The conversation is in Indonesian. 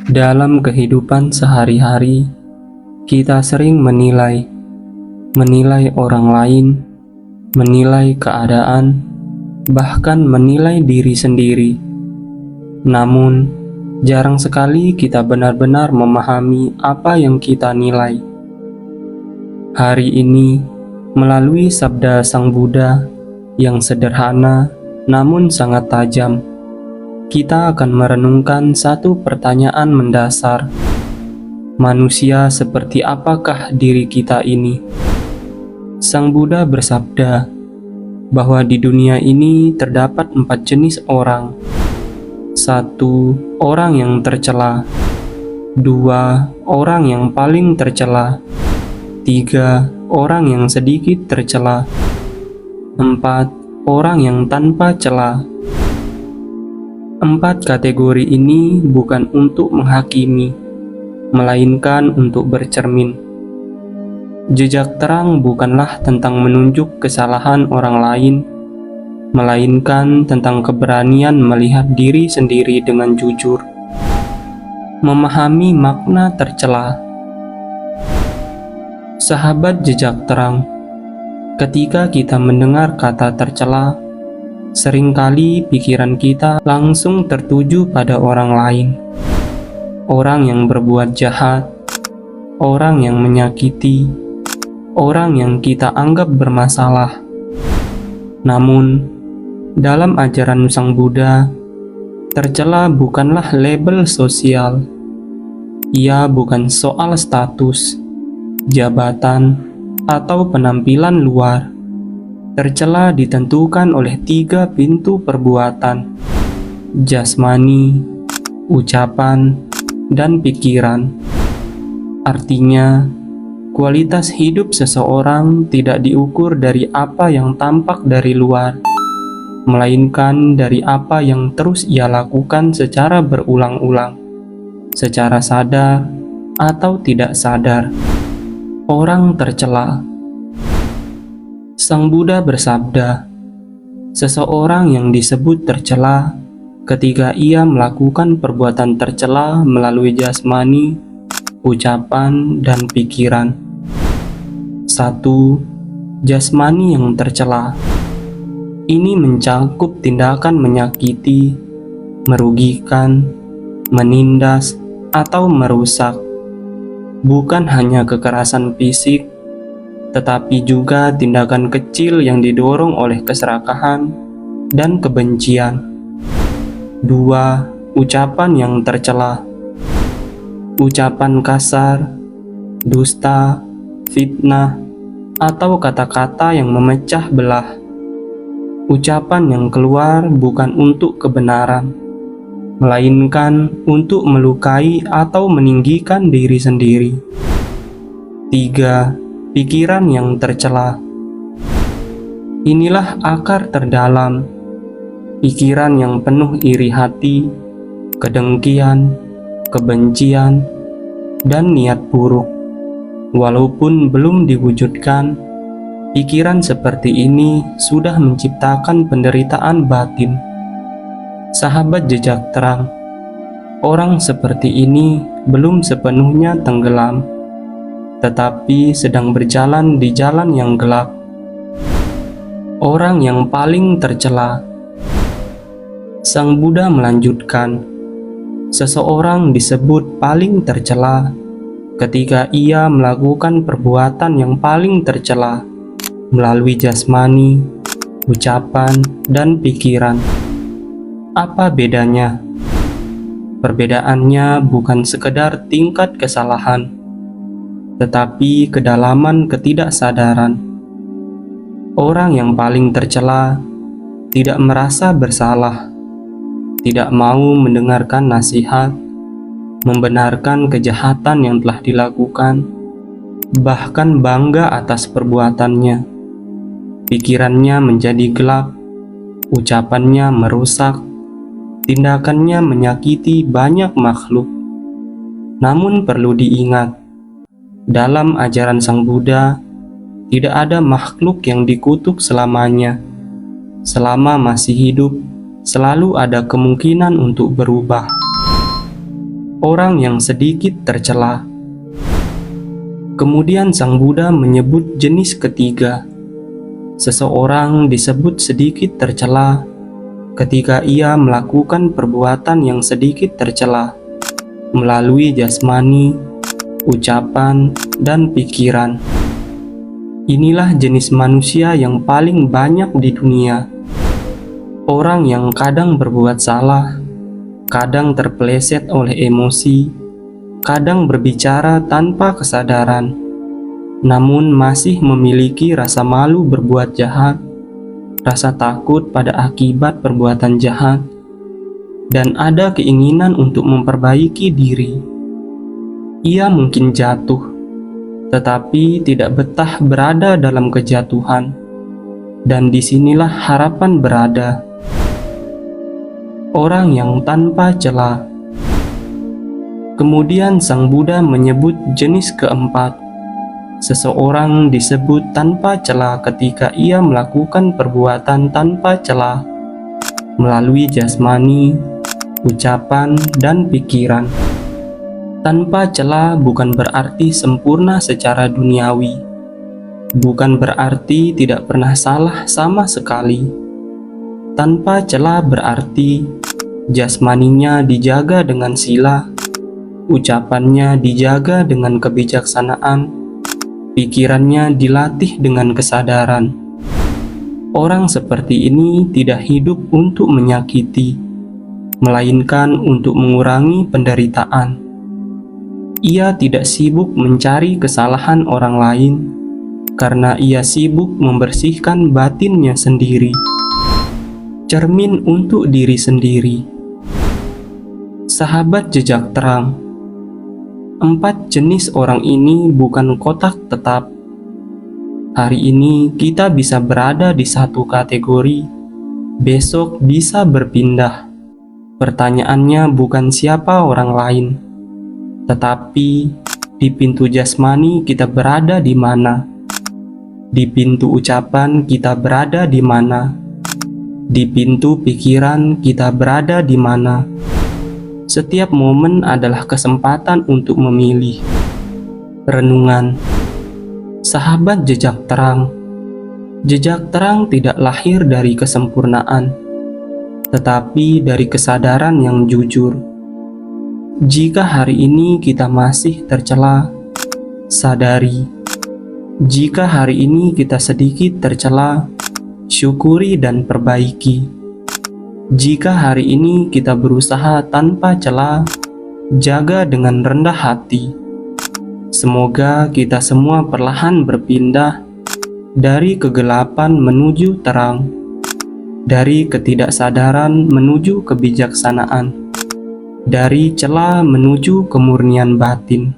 Dalam kehidupan sehari-hari, kita sering menilai orang lain, menilai keadaan, bahkan menilai diri sendiri. Namun, jarang sekali kita benar-benar memahami apa yang kita nilai. Hari ini, melalui sabda Sang Buddha yang sederhana namun sangat tajam, kita akan merenungkan satu pertanyaan mendasar. Manusia seperti apakah diri kita ini? Sang Buddha bersabda bahwa di dunia ini terdapat 4 jenis orang. 1. Orang yang tercela. 2. Orang yang paling tercela. 3. Orang yang sedikit tercela. 4. Orang yang tanpa cela. 4 kategori ini bukan untuk menghakimi, melainkan untuk bercermin. Jejak terang bukanlah tentang menunjuk kesalahan orang lain, melainkan tentang keberanian melihat diri sendiri dengan jujur. Memahami makna tercela. Sahabat jejak terang, ketika kita mendengar kata tercela, seringkali pikiran kita langsung tertuju pada orang lain. Orang yang berbuat jahat, orang yang menyakiti, orang yang kita anggap bermasalah. Namun, dalam ajaran Sang Buddha, tercela bukanlah label sosial. Ia bukan soal status, jabatan, atau penampilan luar. Tercela ditentukan oleh 3 pintu perbuatan: jasmani, ucapan, dan pikiran. Artinya, kualitas hidup seseorang tidak diukur dari apa yang tampak dari luar, melainkan dari apa yang terus ia lakukan secara berulang-ulang, secara sadar atau tidak sadar. Orang tercela. Sang Buddha bersabda, seseorang yang disebut tercela ketika ia melakukan perbuatan tercela melalui jasmani, ucapan, dan pikiran. 1. Jasmani yang tercela. Ini mencakup tindakan menyakiti, merugikan, menindas, atau merusak. Bukan hanya kekerasan fisik, tetapi juga tindakan kecil yang didorong oleh keserakahan dan kebencian. 2. Ucapan yang tercela. Ucapan kasar, dusta, fitnah, atau kata-kata yang memecah belah. Ucapan yang keluar bukan untuk kebenaran, melainkan untuk melukai atau meninggikan diri sendiri. 3. Pikiran yang tercela. Inilah akar terdalam. Pikiran yang penuh iri hati, kedengkian, kebencian, dan niat buruk. Walaupun belum diwujudkan, pikiran seperti ini sudah menciptakan penderitaan batin. Sahabat jejak terang, orang seperti ini belum sepenuhnya tenggelam, tetapi sedang berjalan di jalan yang gelap. Orang yang paling tercela. Sang Buddha melanjutkan, seseorang disebut paling tercela ketika ia melakukan perbuatan yang paling tercela melalui jasmani, ucapan, dan pikiran. Apa bedanya? Perbedaannya bukan sekedar tingkat kesalahan, tetapi kedalaman ketidaksadaran. Orang yang paling tercela tidak merasa bersalah, tidak mau mendengarkan nasihat, membenarkan kejahatan yang telah dilakukan, bahkan bangga atas perbuatannya. Pikirannya menjadi gelap, ucapannya merusak, tindakannya menyakiti banyak makhluk. Namun perlu diingat, dalam ajaran Sang Buddha, tidak ada makhluk yang dikutuk selamanya. Selama masih hidup, selalu ada kemungkinan untuk berubah. orang yang sedikit tercela. Kemudian Sang Buddha menyebut jenis ketiga. Seseorang disebut sedikit tercela ketika ia melakukan perbuatan yang sedikit tercela melalui jasmani, ucapan, dan pikiran. Inilah jenis manusia yang paling banyak di dunia. Orang yang kadang berbuat salah, kadang terpeleset oleh emosi, kadang berbicara tanpa kesadaran, namun masih memiliki rasa malu berbuat jahat, rasa takut pada akibat perbuatan jahat, dan ada keinginan untuk memperbaiki diri. Ia mungkin jatuh, tetapi tidak betah berada dalam kejatuhan, dan disinilah harapan berada. Orang yang tanpa cela. Kemudian Sang Buddha menyebut jenis keempat. Seseorang disebut tanpa cela ketika ia melakukan perbuatan tanpa cela melalui jasmani, ucapan, dan pikiran. Tanpa cela bukan berarti sempurna secara duniawi, bukan berarti tidak pernah salah sama sekali. Tanpa cela berarti jasmaninya dijaga dengan sila, ucapannya dijaga dengan kebijaksanaan, pikirannya dilatih dengan kesadaran. Orang seperti ini tidak hidup untuk menyakiti, melainkan untuk mengurangi penderitaan. Ia tidak sibuk mencari kesalahan orang lain, karena ia sibuk membersihkan batinnya sendiri. Cermin untuk diri sendiri. Sahabat jejak terang. 4 jenis orang ini bukan kotak tetap. Hari ini kita bisa berada di satu kategori, besok bisa berpindah. Pertanyaannya bukan siapa orang lain, tetapi di pintu jasmani kita berada di mana? Di pintu ucapan kita berada di mana? Di pintu pikiran kita berada di mana? Setiap momen adalah kesempatan untuk memilih. Renungan. Sahabat jejak terang. Jejak terang tidak lahir dari kesempurnaan, tetapi dari kesadaran yang jujur. Jika hari ini kita masih tercela, sadari. Jika hari ini kita sedikit tercela, syukuri dan perbaiki. Jika hari ini kita berusaha tanpa cela, jaga dengan rendah hati. Semoga kita semua perlahan berpindah dari kegelapan menuju terang, dari ketidaksadaran menuju kebijaksanaan, dari cela menuju kemurnian batin.